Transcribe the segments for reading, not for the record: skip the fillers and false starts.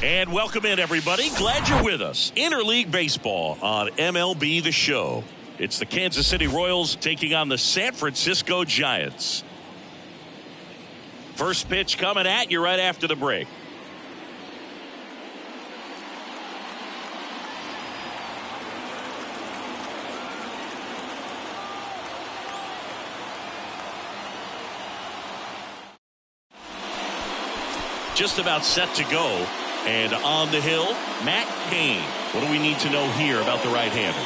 And welcome in, everybody. Glad you're with us. Interleague Baseball on MLB The Show. It's the Kansas City Royals taking on the San Francisco Giants. First pitch coming at you right after the break. Just about set to go. And on the hill, Matt Cain. What do we need to know here about the right-hander?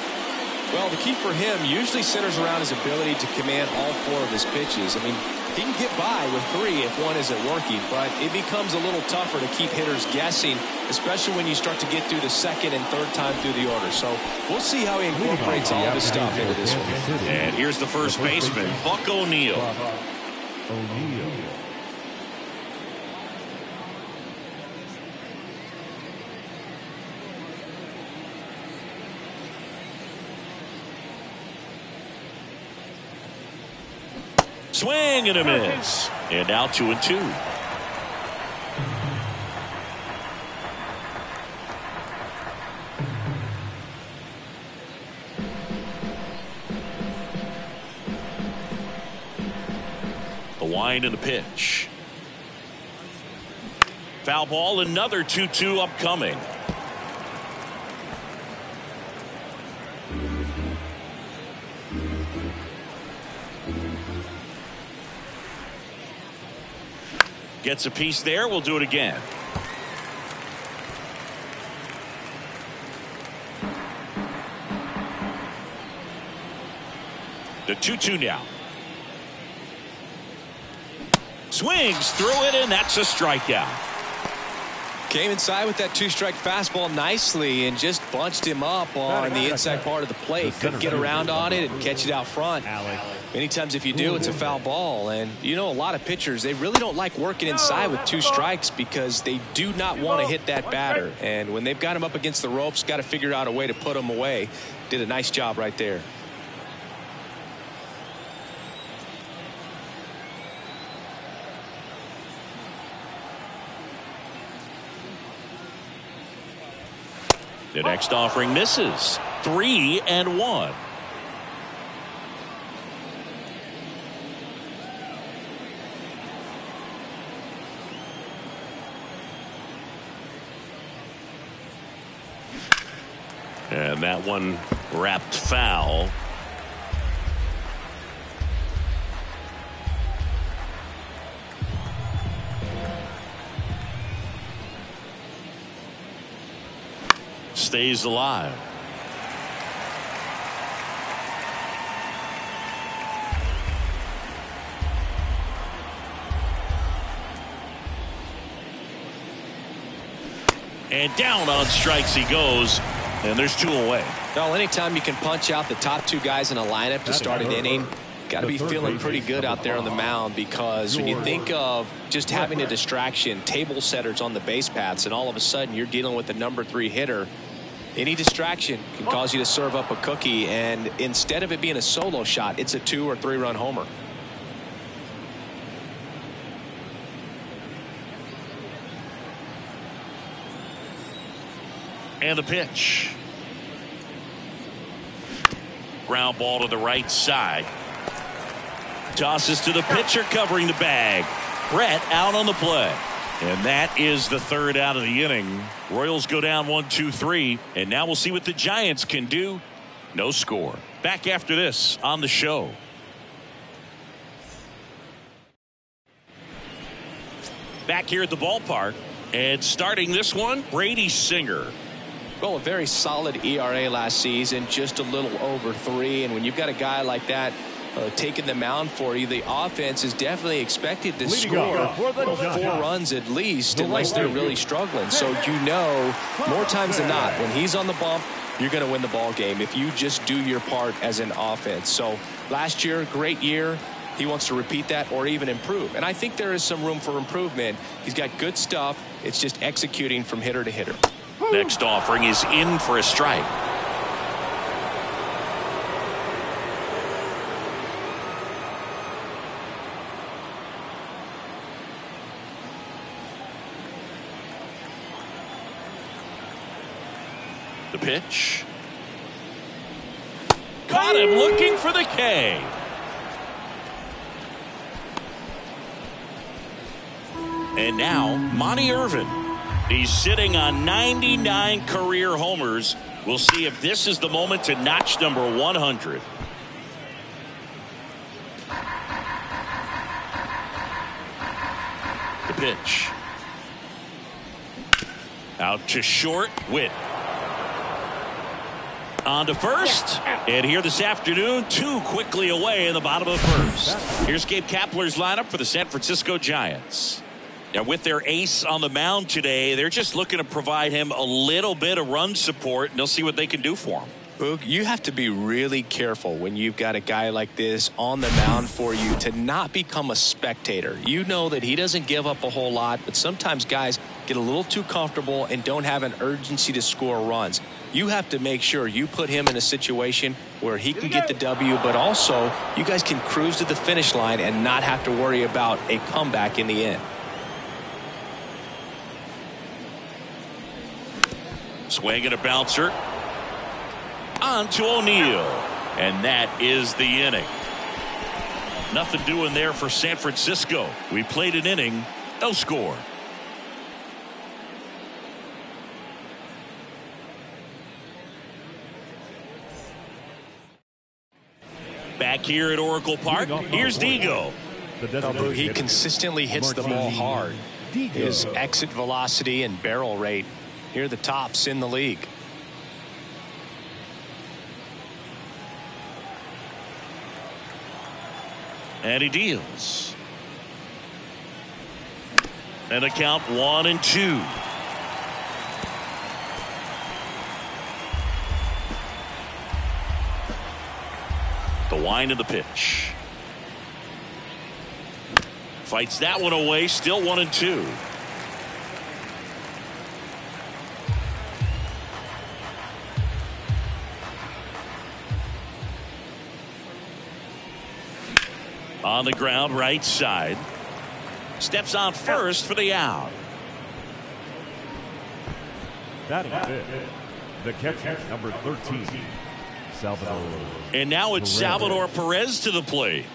Well, the key for him usually centers around his ability to command all four of his pitches. I mean, he can get by with three if one isn't working, but it becomes a little tougher to keep hitters guessing, especially when you start to get through the second and third time through the order. So we'll see how he incorporates all of his stuff into this one. And here's the first baseman, Buck O'Neil. Swing and a miss. And now 2-2. The wind and the pitch. Foul ball, another 2-2 upcoming. Gets a piece there. We'll do it again. The 2-2 now. Swings through it, and that's a strikeout. Came inside with that two-strike fastball nicely and just bunched him up on the inside part of the plate. Couldn't get around on it and catch it out front. Many times if you do, it's a foul ball. And you know, a lot of pitchers, they really don't like working inside with two strikes because they do not want to hit that batter. And when they've got him up against the ropes, got to figure out a way to put him away. Did a nice job right there. The next offering misses. 3-1. And that one wrapped foul. Stays alive. And down on strikes he goes, and there's 2 away. Well, anytime you can punch out the top 2 guys in a lineup to start an inning, got to be feeling pretty good out there on the mound, because when you think of just having a distraction, table setters on the base paths, and all of a sudden you're dealing with the number 3 hitter, any distraction can cause you to serve up a cookie, and instead of it being a solo shot, it's a 2 or 3 run homer. And the pitch. Ground ball to the right side. Tosses to the pitcher covering the bag. Brett out on the play. And that is the 3rd out of the inning. Royals go down 1-2-3. And now we'll see what the Giants can do. No score. Back after this on the show. Back here at the ballpark. And starting this one, Brady Singer. Well, a very solid ERA last season, just a little over 3. And when you've got a guy like that taking the mound for you, the offense is definitely expected to score 4 runs at least, unless they're really struggling. So you know, more times than not, when he's on the bump, you're going to win the ball game if you just do your part as an offense. So last year, great year. He wants to repeat that or even improve. And I think there is some room for improvement. He's got good stuff. It's just executing from hitter to hitter. Next offering is in for a strike. The pitch. Caught him looking for the K. And now, Monty Irvin. He's sitting on 99 career homers. We'll see if this is the moment to notch number 100. The pitch. Out to short. Witt. On to first. And here this afternoon, 2 quickly away in the bottom of the first. Here's Gabe Kapler's lineup for the San Francisco Giants. Now, with their ace on the mound today, they're just looking to provide him a little bit of run support, and they'll see what they can do for him. Boog, you have to be really careful when you've got a guy like this on the mound for you to not become a spectator. You know that he doesn't give up a whole lot, but sometimes guys get a little too comfortable and don't have an urgency to score runs. You have to make sure you put him in a situation where he can get the W, but also you guys can cruise to the finish line and not have to worry about a comeback in the end. Swing and a bouncer. On to O'Neill. And that is the inning. Nothing doing there for San Francisco. We played an inning, no score. Back here at Oracle Park, here's Digo. He consistently hits the ball hard. His exit velocity and barrel rate, here are the tops in the league. And he deals. And a count 1-2. The wind of the pitch. Fights that one away. Still 1-2. On the ground, right side. Steps on first for the out. Batting fifth, the catcher, number 13, Salvador. And now it's Salvador Perez to the plate.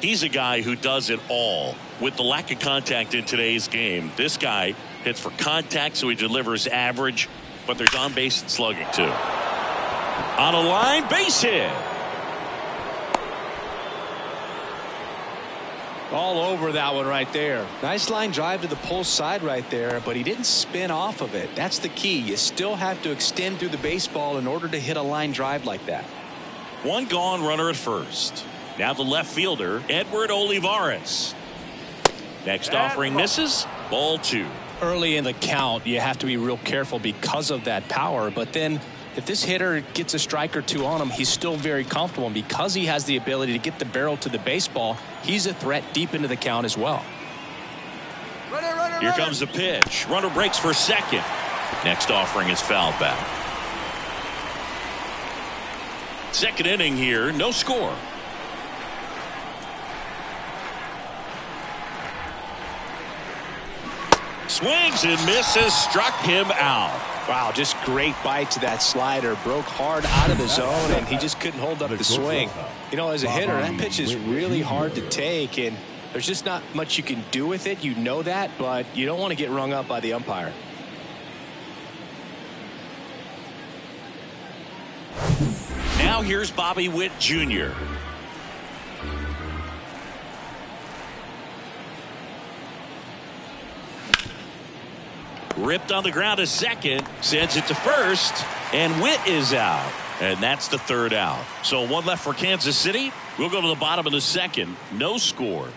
He's a guy who does it all. With the lack of contact in today's game, this guy hits for contact, so he delivers average, but there's on base and slugging too. On a line, base hit. All over that one right there. Nice line drive to the pull side right there, but he didn't spin off of it. That's the key. You still have to extend through the baseball in order to hit a line drive like that. One gone, runner at first. Now the left fielder, Edward Olivares. Next offering misses. Ball 2. Early in the count, you have to be real careful because of that power, but then if this hitter gets a strike or two on him, he's still very comfortable. And because he has the ability to get the barrel to the baseball, he's a threat deep into the count as well. Here comes the pitch. Runner breaks for second. Next offering is fouled back. Second inning here, no score. Swings and misses, struck him out. Wow, just great bite to that slider. Broke hard out of the zone, and he just couldn't hold up the swing. You know, as a hitter, that pitch is really hard to take, and there's just not much you can do with it. You know that, but you don't want to get rung up by the umpire. Now here's Bobby Witt Jr. Ripped on the ground to second, sends it to first, and Witt is out. And that's the third out. So one left for Kansas City. We'll go to the bottom of the second. No score.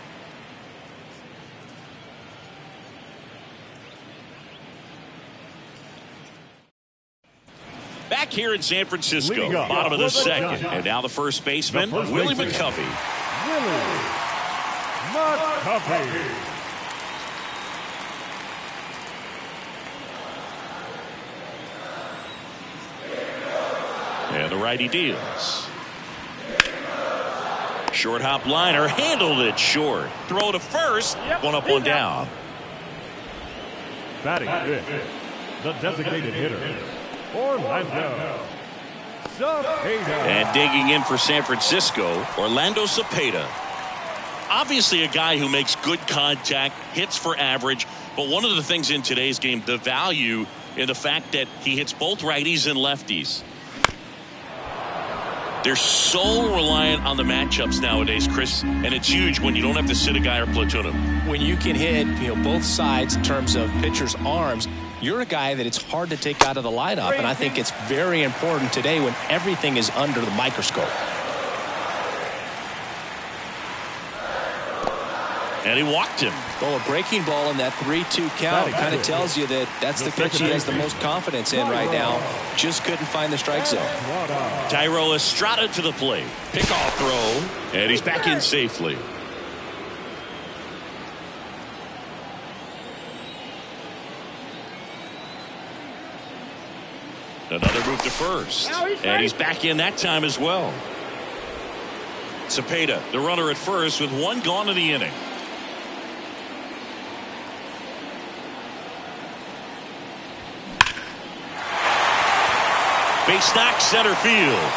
Back here in San Francisco, bottom of the second. And now the first baseman, Willie McCovey. Willie McCovey. And the righty deals. Short hop liner, handled it short. Throw to first, one up, one down. Batting fifth, the designated hitter, Orlando Cepeda. And digging in for San Francisco, Orlando Cepeda. Obviously a guy who makes good contact, hits for average, but one of the things in today's game, the value in the fact that he hits both righties and lefties. They're so reliant on the matchups nowadays, Chris, and it's huge when you don't have to sit a guy or platoon him. When you can hit, both sides in terms of pitchers' arms, you're a guy that it's hard to take out of the lineup, and I think it's very important today when everything is under the microscope. And he walked him. Well, a breaking ball in that 3-2 count kind of tells you that that's the pitch he has the most confidence in right now. Just couldn't find the strike zone. Thairo Estrada to the plate. Pickoff throw, and he's back in safely. Another move to first, and he's back in that time as well. Cepeda, the runner at first, with one gone in the inning. Base knock center field.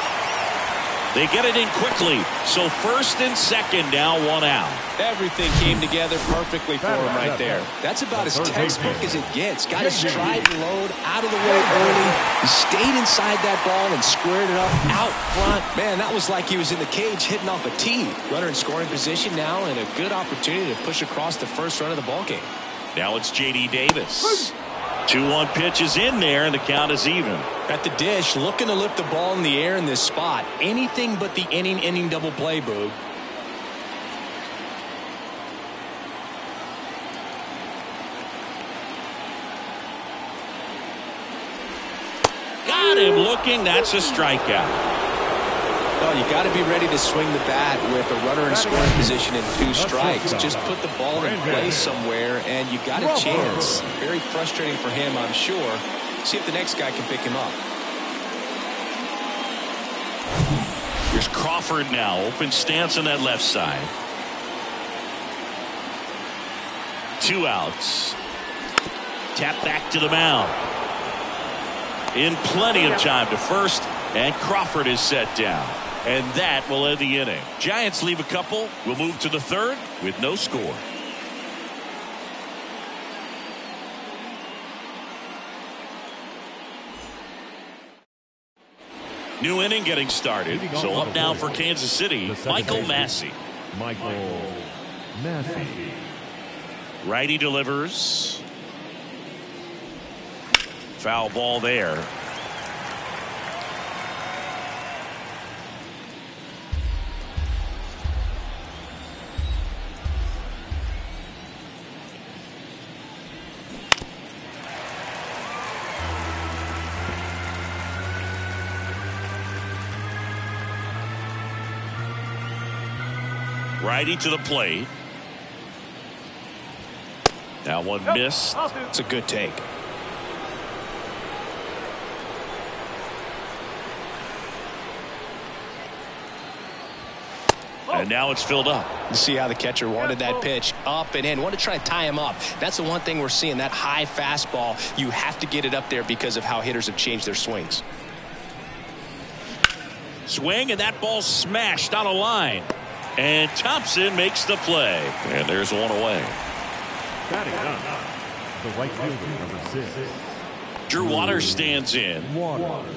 They get it in quickly. So first and second now, one out. Everything came together perfectly for him right there. That's about as textbook as it gets. Got his stride and load out of the way early. He stayed inside that ball and squared it up out front. Man, that was like he was in the cage hitting off a tee. Runner in scoring position now and a good opportunity to push across the first run of the ball game. Now it's J.D. Davis. 2-1 pitch is in there, and the count is even. At the dish, looking to lift the ball in the air in this spot. Anything but the inning double play, Boog. Got him looking. That's a strikeout. Well, you got to be ready to swing the bat with a runner in scoring position and 2 strikes. Just put the ball in play somewhere, and you got a chance. Very frustrating for him, I'm sure. See if the next guy can pick him up. Here's Crawford now. Open stance on that left side. 2 outs. Tap back to the mound. In plenty of time to first, and Crawford is set down. And that will end the inning. Giants leave a couple. We'll move to the third with no score. New inning getting started. So up now for Kansas City, Michael Massey. Michael Massey. Righty delivers. Foul ball there. Righty to the plate. Now one missed. It's a good take. And now it's filled up. You see how the catcher wanted that pitch up and in. Want to try to tie him up. That's the one thing we're seeing, that high fastball. You have to get it up there because of how hitters have changed their swings. Swing, and that ball smashed on a line. And Thompson makes the play. And there's one away. Batting up, the right fielder, number 6. Drew Waters stands in. Waters.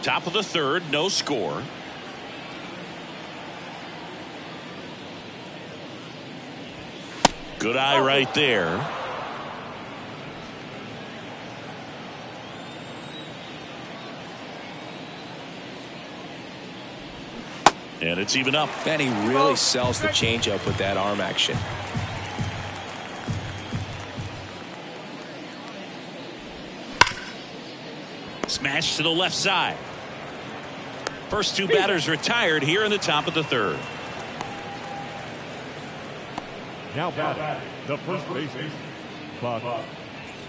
Top of the third, no score. Good eye right there. And it's even up. And he really sells the changeup with that arm action. Smash to the left side. First 2 batters retired here in the top of the third. Now batting, the first baseman, Buck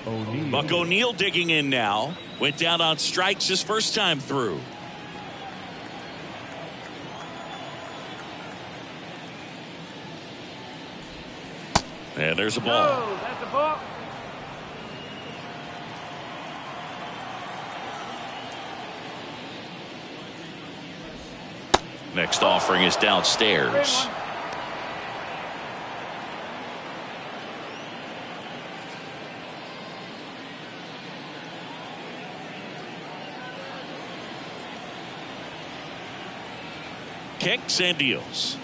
O'Neil. Buck O'Neil digging in now. Went down on strikes his first time through. And there's a ball. Oh, that's a ball. Next offering is downstairs. Kicks and deals.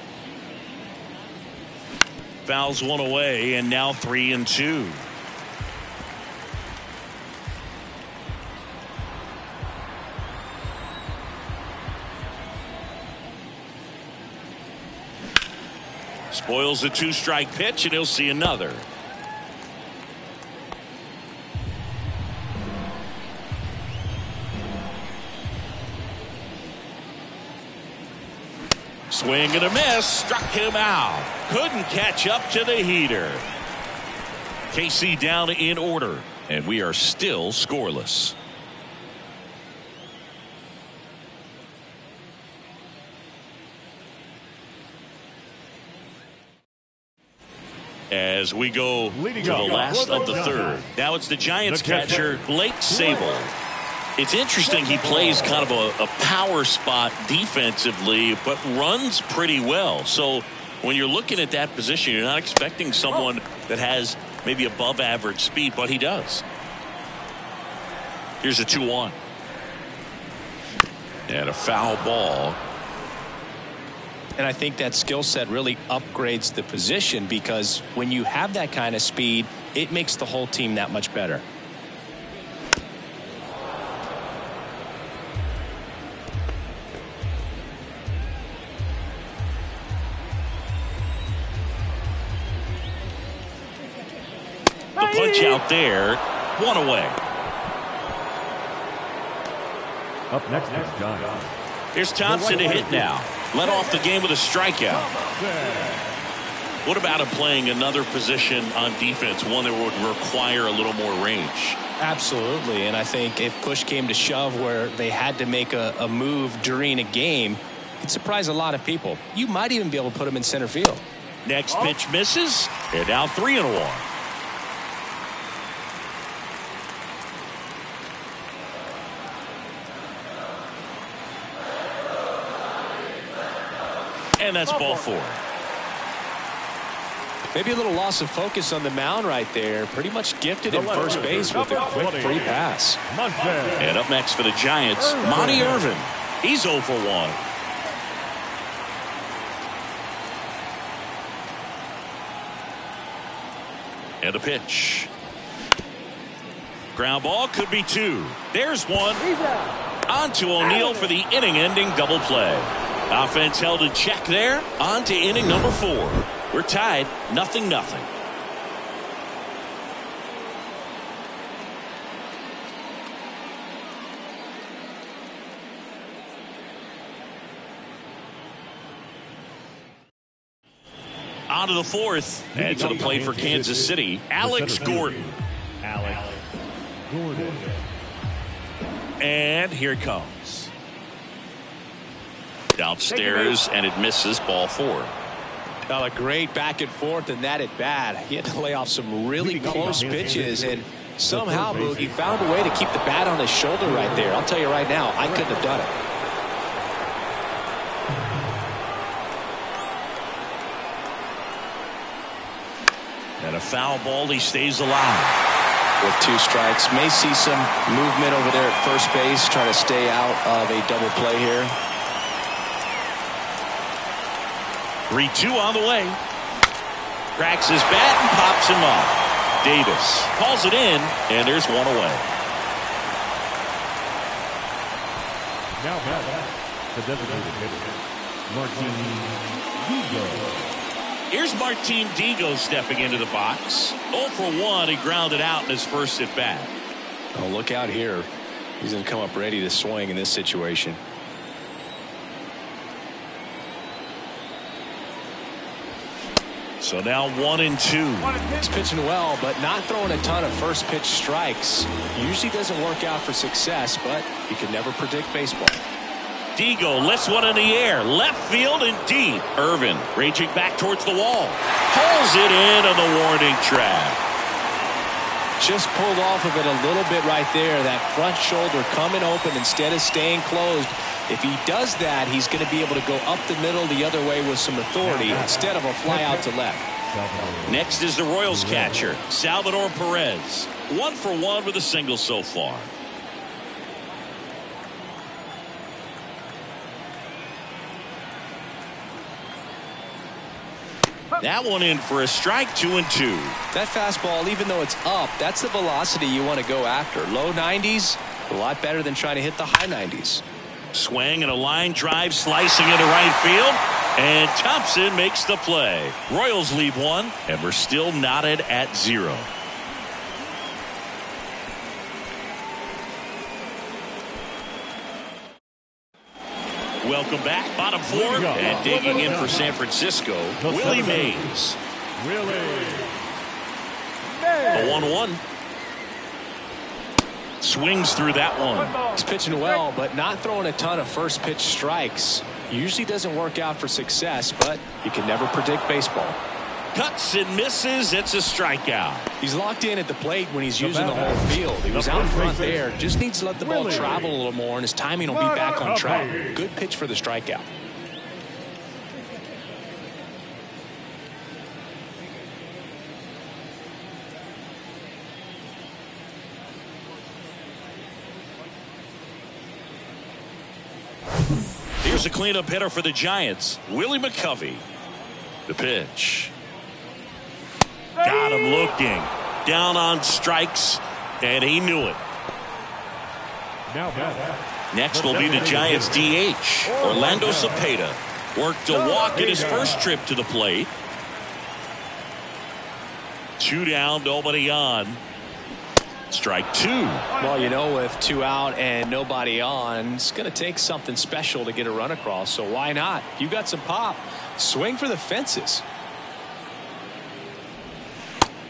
Fouls one away, and now 3-2. Spoils the 2-strike pitch, and he'll see another. Swing and a miss, struck him out. Couldn't catch up to the heater. KC down in order, and we are still scoreless. As we go to the last of the third. Now it's the Giants catcher, Blake Sable. It's interesting, he plays kind of a power spot defensively, but runs pretty well. So when you're looking at that position, you're not expecting someone that has maybe above average speed, but he does. Here's a 2-1. And a foul ball. And I think that skill set really upgrades the position, because when you have that kind of speed, it makes the whole team that much better. The punch out there, one away. Up next is Giants. Here's Thompson to hit now. Led off the game with a strikeout. What about him playing another position on defense, one that would require a little more range? Absolutely, and I think if push came to shove where they had to make a move during a game, it'd surprise a lot of people. You might even be able to put him in center field. Next pitch misses, and now 3-1. And that's ball 4. Maybe a little loss of focus on the mound right there. Pretty much gifted at first base with a quick free pass. And up next for the Giants, Monty Irvin. He's 0 for 1. And a pitch. Ground ball, could be 2. There's 1. On to O'Neill for the inning-ending double play. Offense held in check there. On to inning number 4. We're tied 0-0. On to the 4th. And to the plate for Kansas City, Alex Gordon. And here it comes. Downstairs, and it misses, ball 4. Well, a great back and forth, and that at bat. He had to lay off some really close pitches, and somehow he found a way to keep the bat on his shoulder right there. I'll tell you right now, I couldn't have done it. And a foul ball, he stays alive. With 2 strikes, may see some movement over there at first base, trying to stay out of a double play here. 3-2 on the way. Cracks his bat and pops him up. Davis calls it in, and there's 1 away. Now back, the designated hitter, Martin Digo. Here's Martin Digo stepping into the box. 0 for 1. He grounded out in his first at bat. Oh, look out here. He's going to come up ready to swing in this situation. So now 1-2. He's pitching well, but not throwing a ton of first pitch strikes. Usually doesn't work out for success, but you can never predict baseball. Verdugo lifts one in the air. Left field and deep. Irvin raging back towards the wall. Pulls it in on the warning track. Just pulled off of it a little bit right there. That front shoulder coming open instead of staying closed. If he does that, he's going to be able to go up the middle the other way with some authority instead of a fly out to left. Next is the Royals catcher, Salvador Perez. 1 for 1 with a single so far. That one in for a strike, 2-2. That fastball, even though it's up, that's the velocity you want to go after. Low 90s, a lot better than trying to hit the high 90s. Swing and a line drive slicing into right field. And Thompson makes the play. Royals leave 1, and we're still knotted at 0. Welcome back. Bottom 4 and digging in for San Francisco, Willie Mays. A 1-1. Swings through that one. He's pitching well, but not throwing a ton of first pitch strikes. Usually doesn't work out for success, but you can never predict baseball. Cuts and misses. It's a strikeout. He's locked in at the plate when he's using the whole field. He was out in front there. Just needs to let the ball travel a little more, and his timing will be back on track. Good pitch for the strikeout. Here's a cleanup hitter for the Giants, Willie McCovey. The pitch. Got him looking. Down on strikes, and he knew it. Next will be the Giants DH, Orlando Cepeda. Worked a walk in his first trip to the plate. 2 down, nobody on. Strike 2. Well, you know, with 2 out and nobody on, it's going to take something special to get a run across, so why not? You got some pop. Swing for the fences.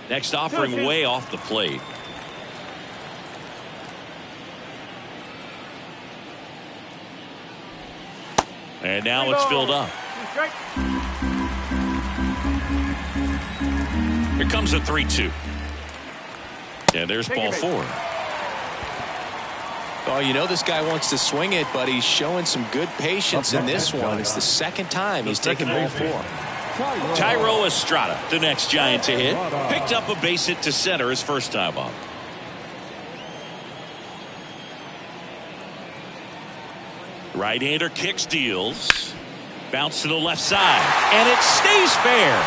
Next offering way off the plate. And now it's filled up. Here comes a 3-2. And there's ball 4. Oh, you know this guy wants to swing it, but he's showing some good patience in this one. It's the second time he's taken ball 4. Tyro Estrada, the next Giant to hit. Picked up a base hit to center his first time up. Right-hander kicks, deals. Bounce to the left side. And it stays fair.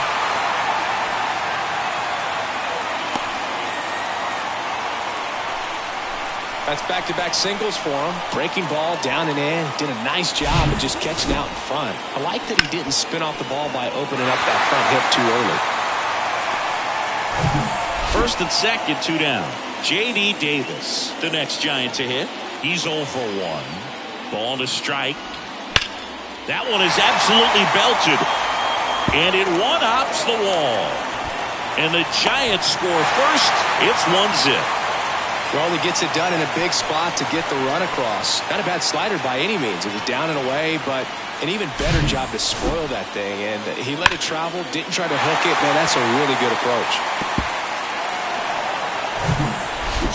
That's back-to-back singles for him. Breaking ball down and in. Did a nice job of just catching out in front. I like that he didn't spin off the ball by opening up that front hip too early. First and second, 2 down. J.D. Davis, the next Giant to hit. He's 0 for 1. Ball to strike. That one is absolutely belted. And it one-hops the wall. And the Giants score first. It's 1-0. Well, he gets it done in a big spot to get the run across. Not a bad slider by any means. It was down and away, but an even better job to spoil that thing. And he let it travel, didn't try to hook it. Man, that's a really good approach.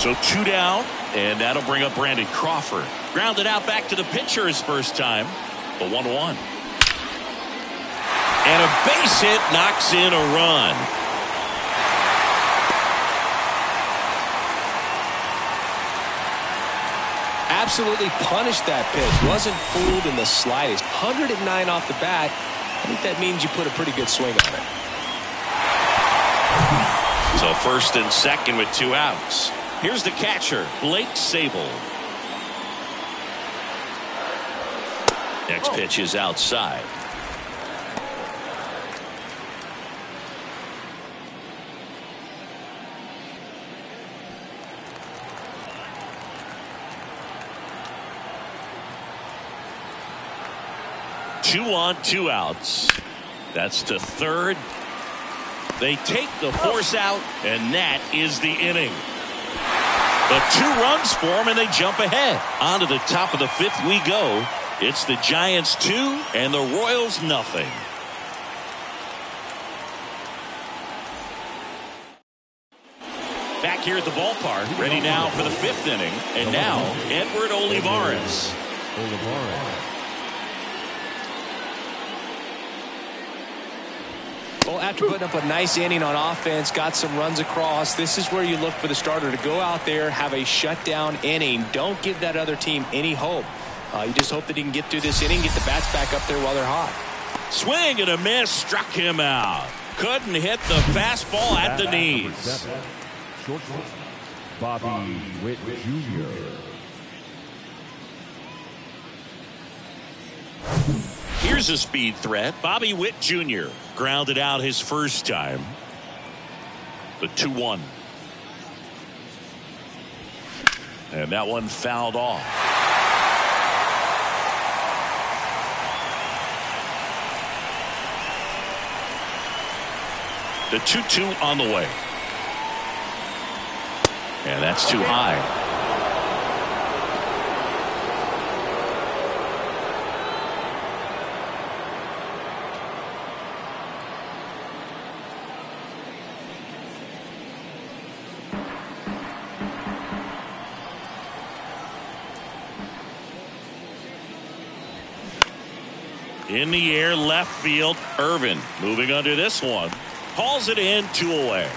So 2 down, and that'll bring up Brandon Crawford. Grounded out back to the pitcher his first time. The 1-1. And a base hit knocks in a run. Absolutely punished that pitch. Wasn't fooled in the slightest. 109 off the bat. I think that means you put a pretty good swing on it. So first and second with 2 outs. Here's the catcher, Blake Sable. Next pitch is outside. Two on, 2 outs. That's to third. They take the force out, and that is the inning. The 2 runs for them, and they jump ahead. On to the top of the 5th we go. It's the Giants 2 and the Royals nothing. Back here at the ballpark, ready now for the 5th inning. And now, Edward Olivares. Well, after putting up a nice inning on offense, got some runs across, this is where you look for the starter to go out there, have a shutdown inning. Don't give that other team any hope. You just hope that he can get through this inning, get the bats back up there while they're hot. Swing and a miss, struck him out. Couldn't hit the fastball at the knees. Shortstop, Bobby Witt Jr. Here's a speed threat. Bobby Witt Jr. grounded out his first time. The 2-1. And that one fouled off. The 2-2 on the way. And that's too high. In the air, left field, Irvin moving under this one. Hauls it in, 2 away.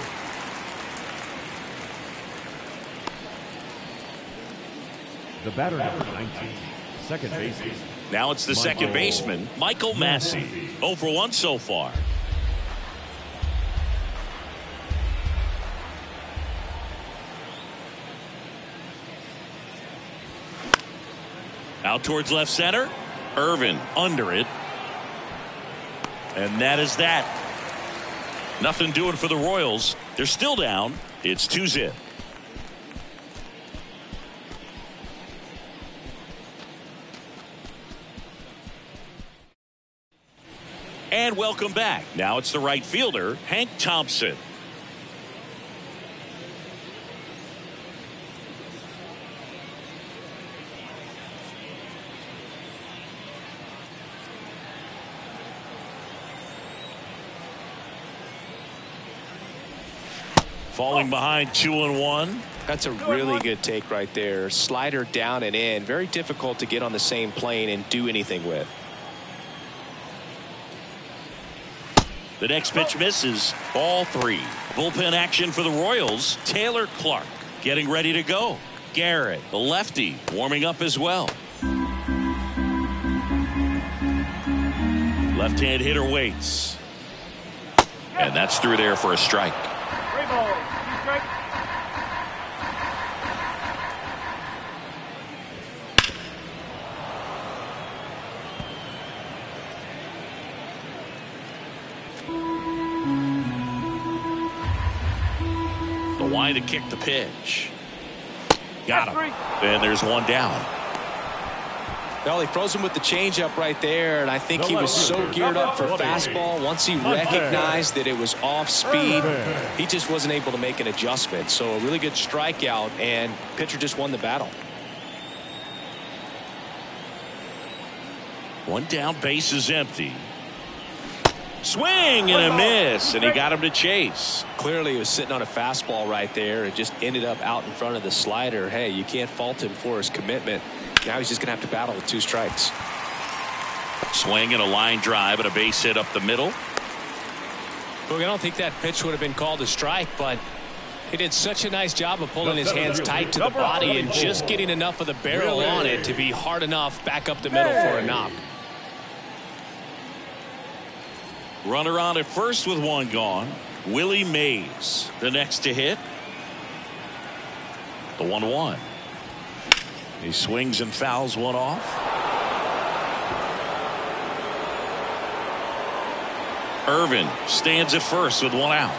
The batter, number 19, second baseman. Now it's the second baseman, Michael Massey. 0 for 1 so far. Out towards left center. Irvin under it. And that is that. Nothing doing for the Royals. They're still down. It's 2-0. And welcome back. Now it's the right fielder, Hank Thompson. Falling behind 2-1. That's a really good take right there. Slider down and in. Very difficult to get on the same plane and do anything with. The next pitch misses. Ball 3. Bullpen action for the Royals. Taylor Clark getting ready to go. Garrett, the lefty, warming up as well. Left-hand hitter waits. And that's through there for a strike. The line to kick the pitch. Got him. And there's one down. Well, he froze him with the changeup right there, and I think he was so geared up for fastball. Once he recognized that it was off speed, he just wasn't able to make an adjustment. So a really good strikeout, and pitcher just won the battle. One down, base is empty. Swing and a miss, and he got him to chase. Clearly, he was sitting on a fastball right there and just ended up out in front of the slider. Hey, you can't fault him for his commitment. Now he's just going to have to battle with 2 strikes. Swing and a line drive and a base hit up the middle. Look, I don't think that pitch would have been called a strike, but he did such a nice job of pulling his hands tight to the body and just getting enough of the barrel on it to be hard enough back up the middle for a knock. Runner on at first with 1 gone. Willie Mays, the next to hit. The 1-1. He swings and fouls one off. Irvin stands at first with 1 out.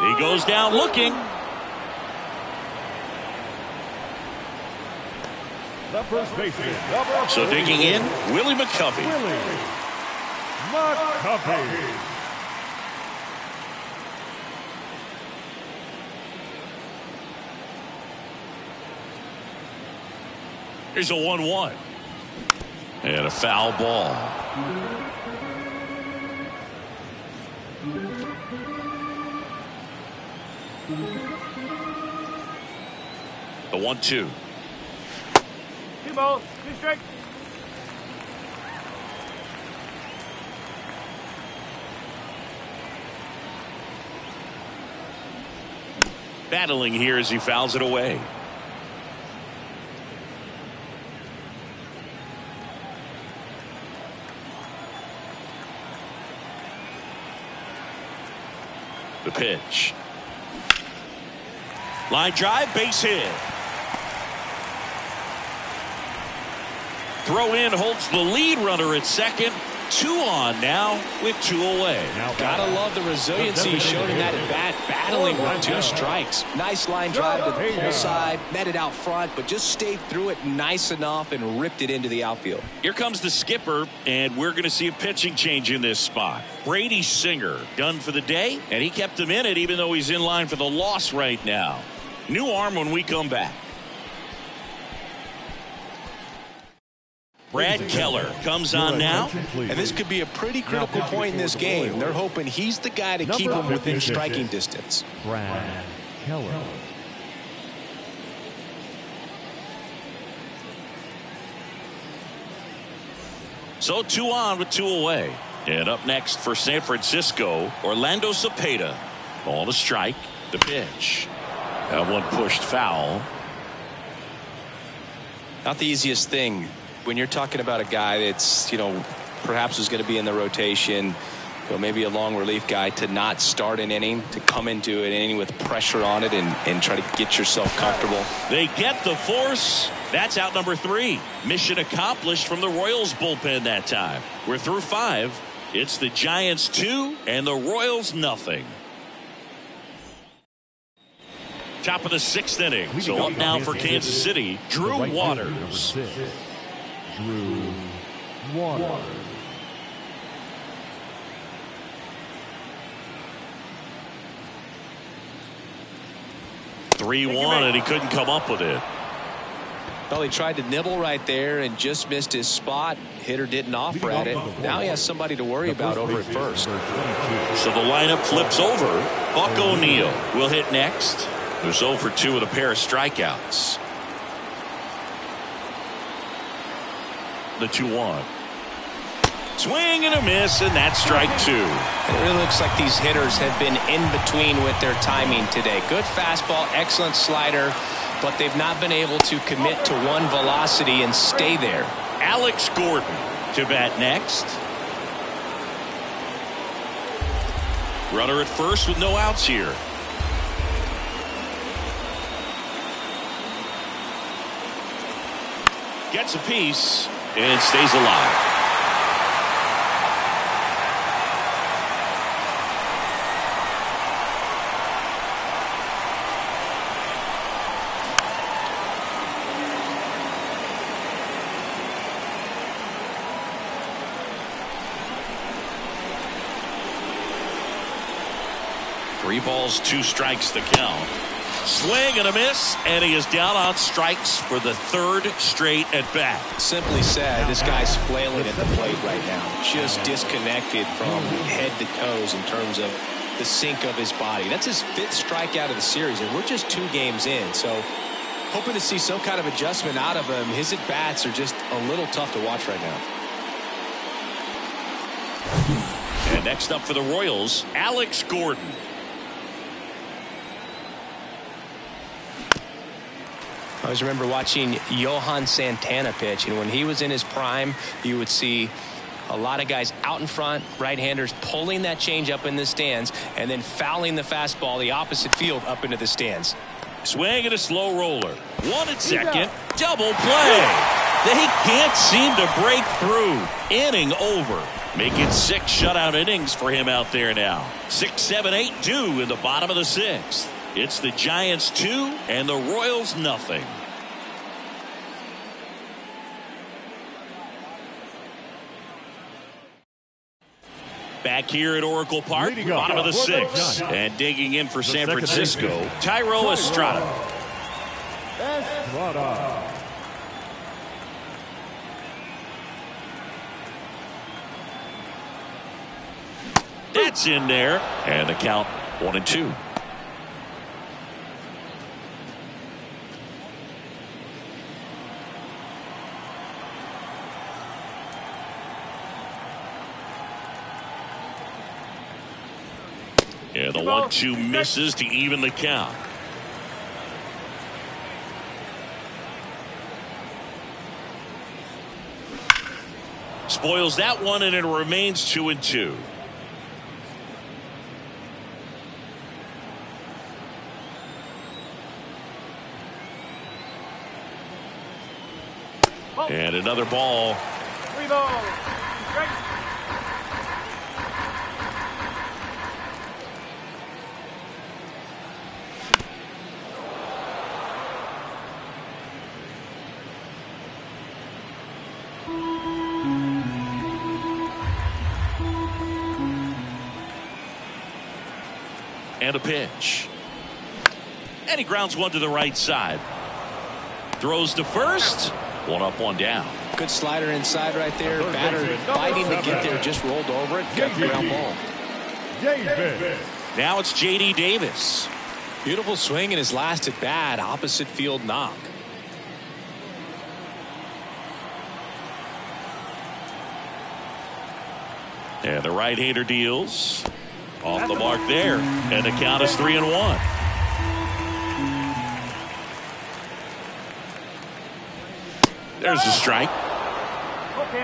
He goes down looking. The first baseman. So digging in, Willie McCovey. Here's a 1-1. And a foul ball. The 1-2. 2 balls, 2 strikes. Battling here as he fouls it away. The pitch. Line drive, base hit. Throw in holds the lead runner at second. 2 on now with 2 away. Gotta love the resiliency shown in that at bat, battling with 2 strikes. Nice line drive to the pull side, met it out front, but just stayed through it nice enough and ripped it into the outfield. Here comes the skipper, and we're going to see a pitching change in this spot. Brady Singer done for the day, and he kept him in it even though he's in line for the loss right now. New arm when we come back. Brad Keller comes on now. And this could be a pretty critical point in this game. They're hoping he's the guy to keep him within striking distance. Brad Keller. So 2 on with 2 away. And up next for San Francisco, Orlando Cepeda. Ball to strike. The pitch. That one pushed foul. Not the easiest thing when you're talking about a guy that's, perhaps is going to be in the rotation, maybe a long relief guy, to not start an inning, to come into an inning with pressure on it and try to get yourself comfortable. They get the force. That's out number 3. Mission accomplished from the Royals bullpen that time. We're through 5. It's the Giants 2 and the Royals nothing. Top of the 6th inning. So up now for Kansas City, Drew Waters. Drew Waters. (3-1) and he couldn't come up with it. Well, he tried to nibble right there and just missed his spot. Hitter didn't offer at it. Now he has somebody to worry about over at first. So the lineup flips over. Buck O'Neil will hit next. There's 0 for 2 with a pair of strikeouts. The 2-1. Swing and a miss, and that's strike 2. It really looks like these hitters have been in between with their timing today. Good fastball, excellent slider, but they've not been able to commit to one velocity and stay there. Alex Gordon to bat next. Runner at first with no outs here. Gets a piece and stays alive. Three balls, 2 strikes to count. Swing and a miss, and he is down on strikes for the 3rd straight at bat. Simply said, this guy's flailing at the plate right now. Just disconnected from head to toes in terms of the sink of his body. That's his 5th strikeout of the series, and we're just 2 games in. So hoping to see some kind of adjustment out of him. His at-bats are just a little tough to watch right now. And next up for the Royals, Alex Gordon. I always remember watching Johan Santana pitch, and when he was in his prime, you would see a lot of guys out in front, right-handers pulling that change up in the stands and then fouling the fastball the opposite field up into the stands. Swing and a slow roller. 1 at second. Double play. They can't seem to break through. Inning over. Make it 6 shutout innings for him out there now. 6, 7, 8 due in the bottom of the 6th. It's the Giants 2 and the Royals nothing. Back here at Oracle Park, bottom of the 6th. And digging in for San Francisco, Thairo Estrada. That's in there, and the count 1-2. Yeah, the 1-2 misses to even the count. Spoils that one, and it remains 2-2. And another ball. 3 balls. Strike. And a pitch. And he grounds one to the right side. Throws to first. 1 up, 1 down. Good slider inside right there. Batter fighting to get there, just rolled over it. Got the ground ball. Davis. Now it's J.D. Davis. Beautiful swing in his last at bat. Opposite field knock. And the right-hander deals. Off the mark there. And the count is 3-1. There's the strike. Okay.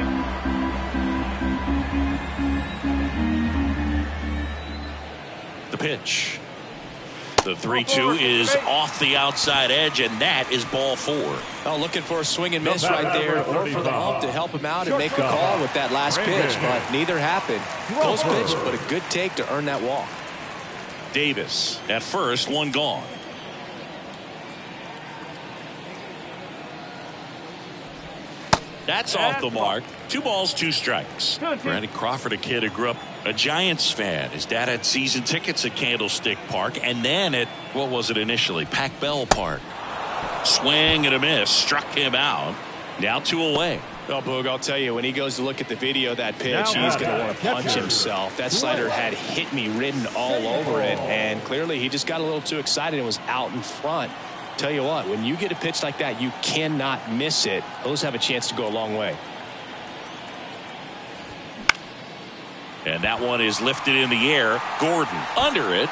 The pitch. The 3-2 is off the outside edge, and that is ball 4. Oh, looking for a swing and miss right there, or for the ump to help him out and make the call with that last pitch, but neither happened. Close pitch, but a good take to earn that walk. Davis at first, 1 gone. That's off the mark. 2 balls, 2 strikes. Randy Crawford, a kid who grew up a Giants fan. His dad had season tickets at Candlestick Park, and then at, what was it initially, Pac Bell Park. Swing and a miss, struck him out. Now 2 away. Well, Boog, I'll tell you, when he goes to look at the video of that pitch, he's going to want to punch himself. That slider had hit me written all over it, and clearly he just got a little too excited and was out in front. Tell you what, when you get a pitch like that, you cannot miss it. Those have a chance to go a long way. And that one is lifted in the air. Gordon under it.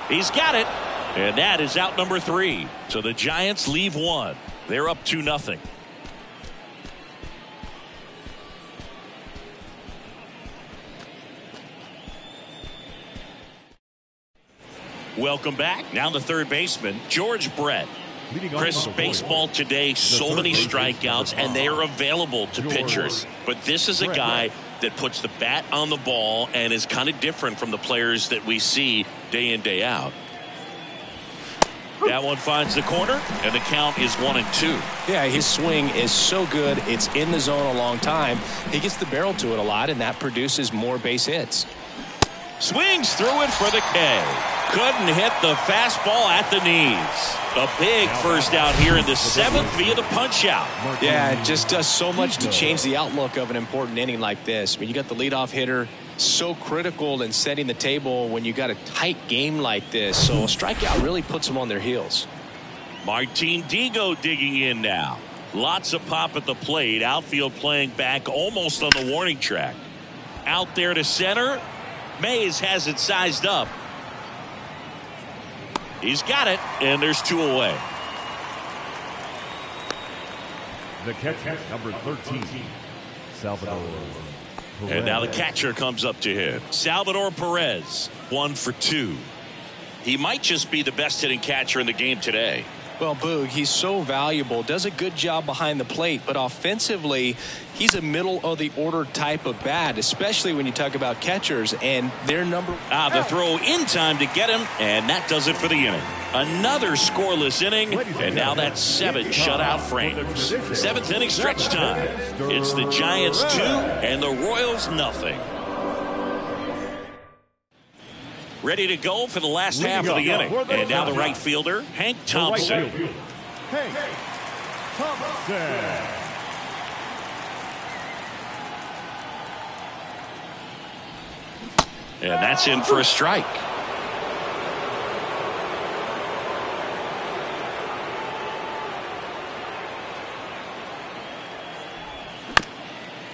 He's got it. And that is out number 3. So the Giants leave 1. They're up 2-0. Welcome back. Now the third baseman, George Brett. Chris, baseball today, so many strikeouts, and they are available to pitchers. But this is a guy that puts the bat on the ball and is kind of different from the players that we see day in, day out. That one finds the corner, and the count is 1-2. Yeah, his swing is so good. It's in the zone a long time. He gets the barrel to it a lot, and that produces more base hits. Swings through it for the K. Couldn't hit the fastball at the knees. A big first out here in the 7th via the punch out. Yeah, it just does so much to change the outlook of an important inning like this. I mean, you got the leadoff hitter, so critical in setting the table when you got a tight game like this. So a strikeout really puts them on their heels. Martin Digo digging in now. Lots of pop at the plate. Outfield playing back almost on the warning track. Out there to center. Mays has it sized up. He's got it, and there's 2 away. The catcher, number 13, Salvador. And now the catcher comes up to him. Salvador Perez, 1 for 2. He might just be the best hitting catcher in the game today. Well, Boog, he's so valuable, does a good job behind the plate, but offensively, he's a middle-of-the-order type of bat, especially when you talk about catchers, and their number... The throw in time to get him, and that does it for the inning. Another scoreless inning, and now that's 7 shutout frames. 7th inning stretch time. It's the Giants 2 and the Royals nothing. Ready to go for the last half of the inning. And now the right fielder, Hank Thompson. Hank Thompson. And that's in for a strike.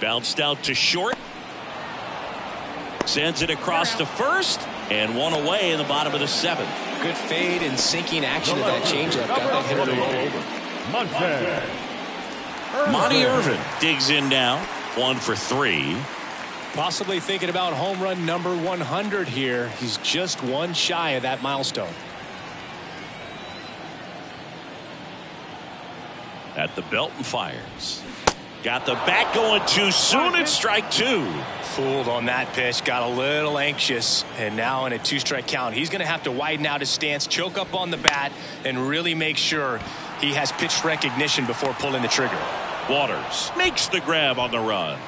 Bounced out to short. Sends it across to first. And one away in the bottom of the seventh. Good fade and sinking action of that changeup. Got that hitter to roll over. Monty Irvin digs in now. 1 for 3. Possibly thinking about home run number 100 here. He's just one shy of that milestone. At the belt and fires. Got the bat going too soon. It's strike 2. Fooled on that pitch. Got a little anxious. And now in a 2-strike count, he's going to have to widen out his stance, choke up on the bat, and really make sure he has pitch recognition before pulling the trigger. Waters makes the grab on the run.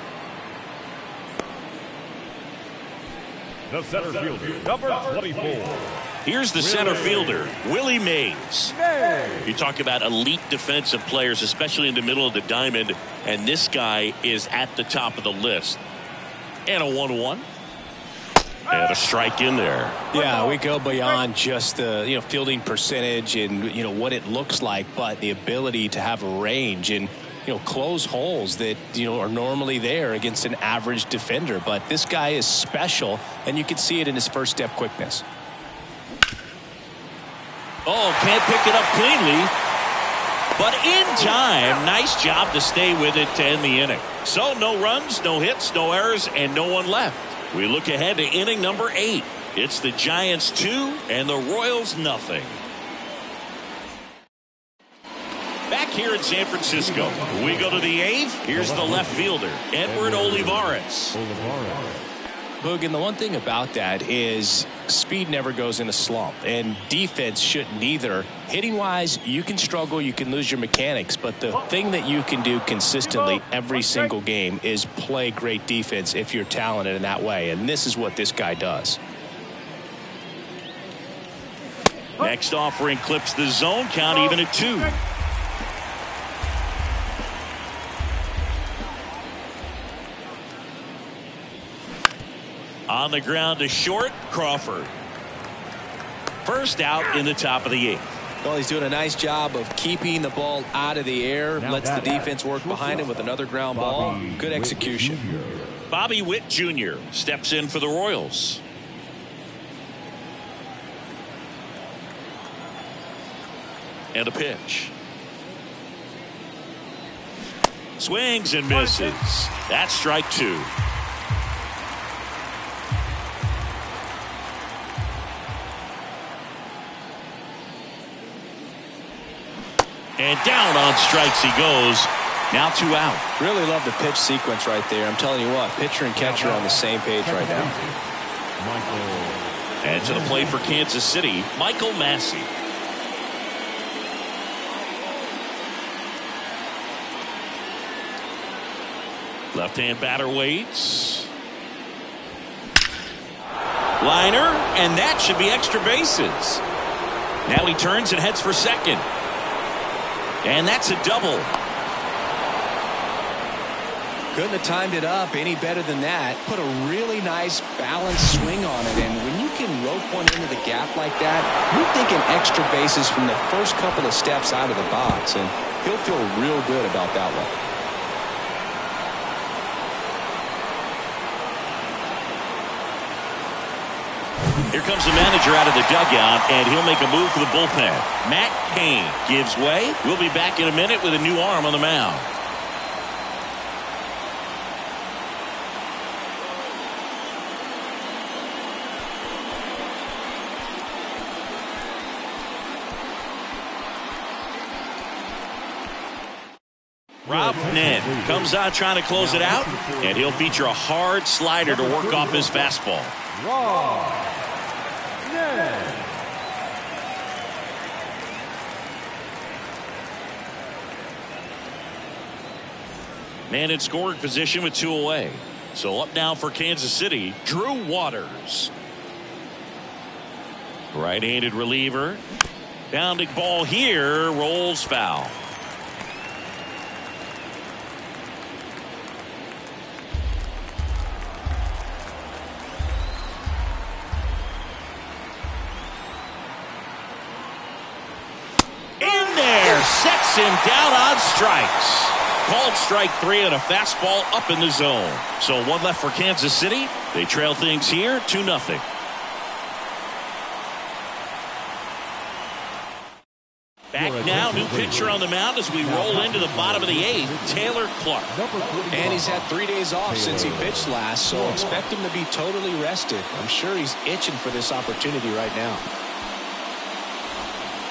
The center fielder, number 24. Here's the center fielder, Willie Mays. You talk about elite defensive players, especially in the middle of the diamond, and this guy is at the top of the list. And a 1-1. And a strike in there. Yeah, we go beyond just the fielding percentage and what it looks like, but the ability to have a range and close holes that are normally there against an average defender. But this guy is special, and you can see it in his first step quickness. Oh, can't pick it up cleanly, but in time. Nice job to stay with it to end the inning. So no runs, no hits, no errors, and no one left. We look ahead to inning number 8. It's the Giants 2 and the Royals nothing. Back here in San Francisco, we go to the 8th. Here's the left fielder, Edward Olivares. Boog, and the one thing about that is speed never goes in a slump, and defense shouldn't either. Hitting wise, you can struggle, you can lose your mechanics, but the thing that you can do consistently every single game is play great defense if you're talented in that way, and this is what this guy does. Next offering clips the zone, count even at 2. On the ground to short, Crawford. First out in the top of the 8th. Well, he's doing a nice job of keeping the ball out of the air, lets the defense work behind him with another ground ball. Good execution. Bobby Witt Jr. steps in for the Royals. And a pitch. Swings and misses. That's strike 2. And down on strikes he goes. Now 2 out. Really love the pitch sequence right there. I'm telling you what, pitcher and catcher on the same page right now. And to the plate for Kansas City, Michael Massey. Left-hand batter waits. Liner, and that should be extra bases. Now he turns and heads for second. And that's a double. Couldn't have timed it up any better than that. Put a really nice balanced swing on it. And when you can rope one into the gap like that, you're thinking extra bases from the first couple of steps out of the box. And he'll feel real good about that one. Here comes the manager out of the dugout, and he'll make a move for the bullpen. Matt Cain gives way. We'll be back in a minute with a new arm on the mound. Rob Nen comes out trying to close it out, and he'll feature a hard slider to work off his fastball. Man in scoring position with 2 away. So up now for Kansas City, Drew Waters. Right-handed reliever. Bounding ball here, rolls foul. down on strikes. Called strike 3 and a fastball up in the zone. So one left for Kansas City. They trail things here 2-0. Back now, new pitcher on the mound as we roll into the bottom of the 8th, Taylor Clark. And he's had 3 days off since he pitched last, so expect him to be totally rested. I'm sure he's itching for this opportunity right now.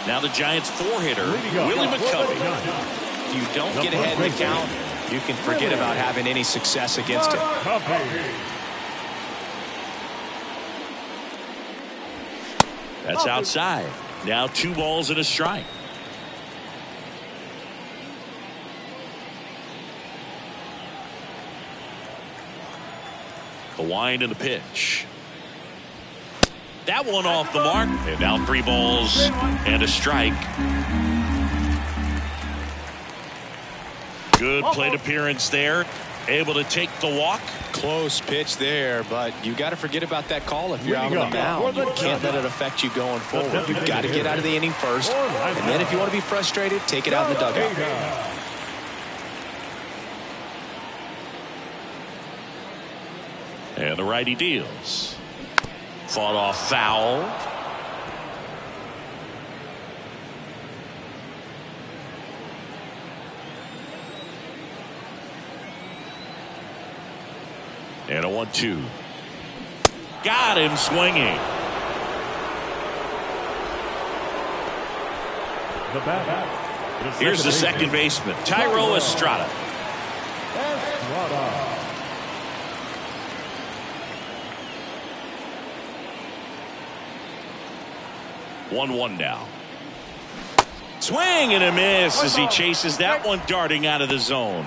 Now the Giants' 4-hitter, Willie McCovey. If you don't get ahead in the count, you can forget about having any success against him. That's outside. Now 2 balls and a strike. The wind and the pitch. That one off the mark. And now 3 balls and a strike. Good plate appearance there. Able to take the walk. Close pitch there, but you got to forget about that call if you're out on the mound. You can't let it affect you going forward. You've got to get out of the inning first, and then if you want to be frustrated, take it out in the dugout. And the righty deals. Fought off foul. And a 1-2. Got him swinging. Here's the second baseman, Tyro Estrada. 1-1 now. Swing and a miss as he chases that one darting out of the zone.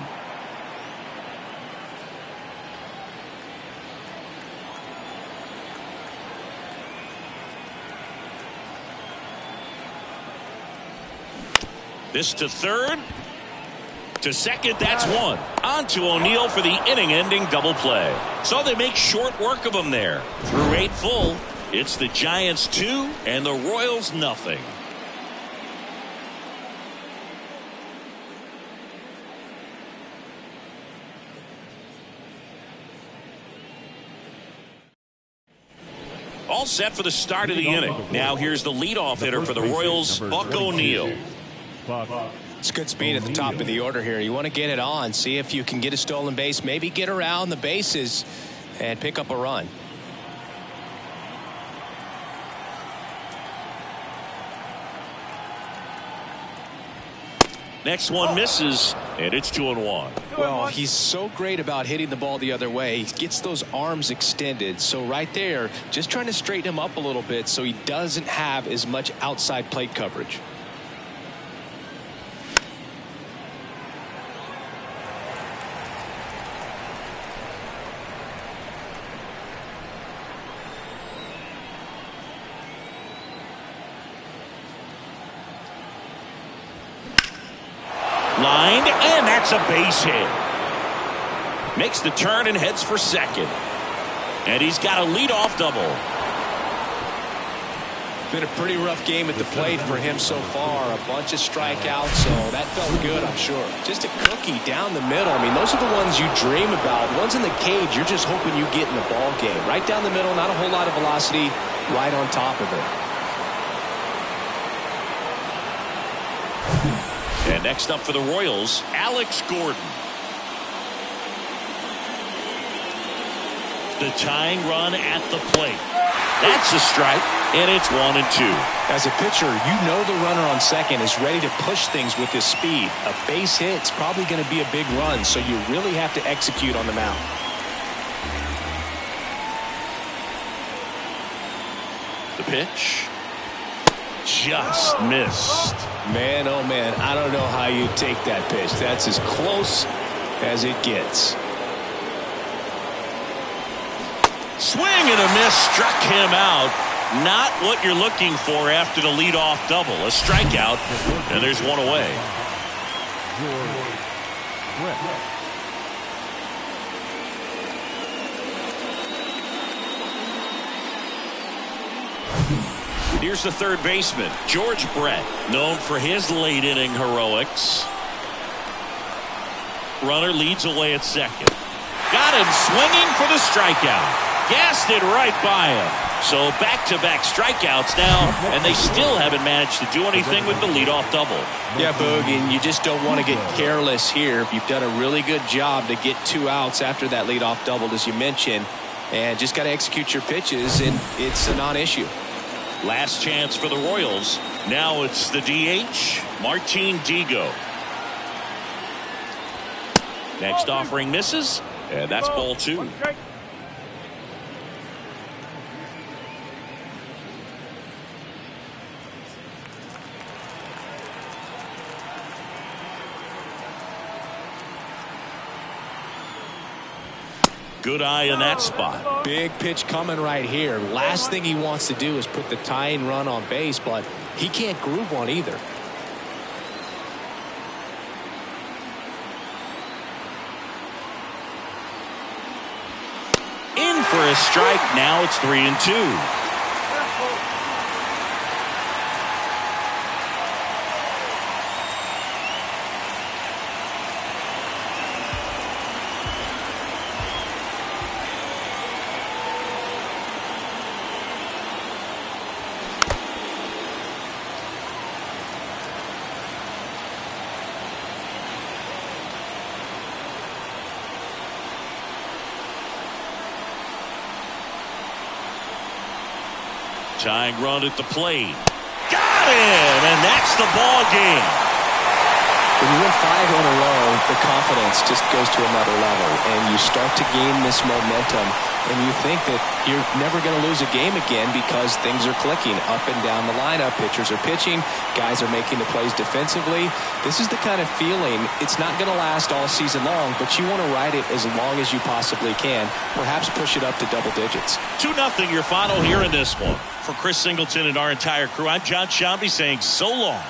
This to third. To second, that's one. On to O'Neill for the inning-ending double play. So they make short work of him there. Through 8 full, it's the Giants 2 and the Royals nothing. All set for the start of the inning. Now here's the leadoff hitter for the Royals, Buck O'Neill. It's good speed at the top of the order here. You want to get it on, see if you can get a stolen base, maybe get around the bases and pick up a run. Next one misses, and it's 2-1. Well, he's so great about hitting the ball the other way. He gets those arms extended. So right there, just trying to straighten him up a little bit so he doesn't have as much outside plate coverage. Lined, and that's a base hit. Makes the turn and heads for second. And he's got a leadoff double. Been a pretty rough game at the plate for him so far. A bunch of strikeouts, so that felt good, I'm sure. Just a cookie down the middle. I mean, those are the ones you dream about. Ones in the cage, you're just hoping you get in the ball game. Right down the middle, not a whole lot of velocity, right on top of it. And next up for the Royals, Alex Gordon. The tying run at the plate. That's a strike, and it's 1-2. As a pitcher, you know the runner on second is ready to push things with his speed. A base hit's probably going to be a big run, so you really have to execute on the mound. The pitch. Just missed. Man, oh man, I don't know how you take that pitch. That's as close as it gets. Swing and a miss, struck him out. Not what you're looking for after the leadoff double. A strikeout, and there's one away. Here's the third baseman, George Brett, known for his late inning heroics. Runner leads away at second. Got him swinging for the strikeout. Gassed it right by him. So back-to-back strikeouts now, and they still haven't managed to do anything with the leadoff double. Yeah, Boog, and you just don't want to get careless here. You've done a really good job to get 2 outs after that leadoff double, as you mentioned, and just got to execute your pitches, and it's a non-issue. Last chance for the Royals. Now it's the DH, Martin Digo. Next offering misses, and that's ball 2. Good eye in that spot. Big pitch coming right here. Last thing he wants to do is put the tying run on base, but he can't groove one either. In for a strike. Now it's 3-2. Tying run at the plate. Got him, and that's the ball game. When you win 5 in a row, the confidence just goes to another level, and you start to gain this momentum, and you think that you're never going to lose a game again because things are clicking up and down the lineup. Pitchers are pitching, guys are making the plays defensively. This is the kind of feeling, it's not going to last all season long, but you want to ride it as long as you possibly can, perhaps push it up to double digits. 2-0 your final here in this one. For Chris Singleton and our entire crew, I'm John Shambi saying so long.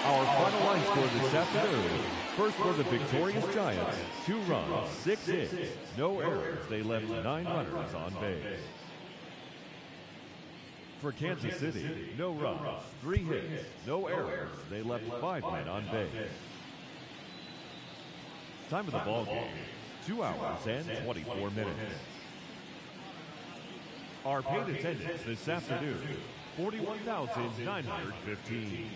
Our final line score this afternoon. First for the victorious Giants, 2 runs, 6 hits, no errors. They left 9 runners on base. For Kansas City, no runs, 3 hits, no errors. They left 5 men on base. Time of the ball game, 2 hours and 24 minutes. Our paid attendance this afternoon, 41,915.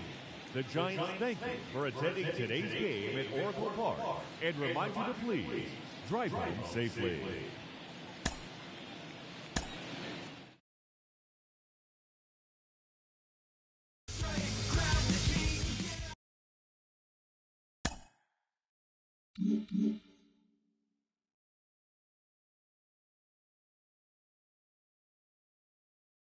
The Giants thank you for attending today's game at Oracle Park and remind you to please drive home safely.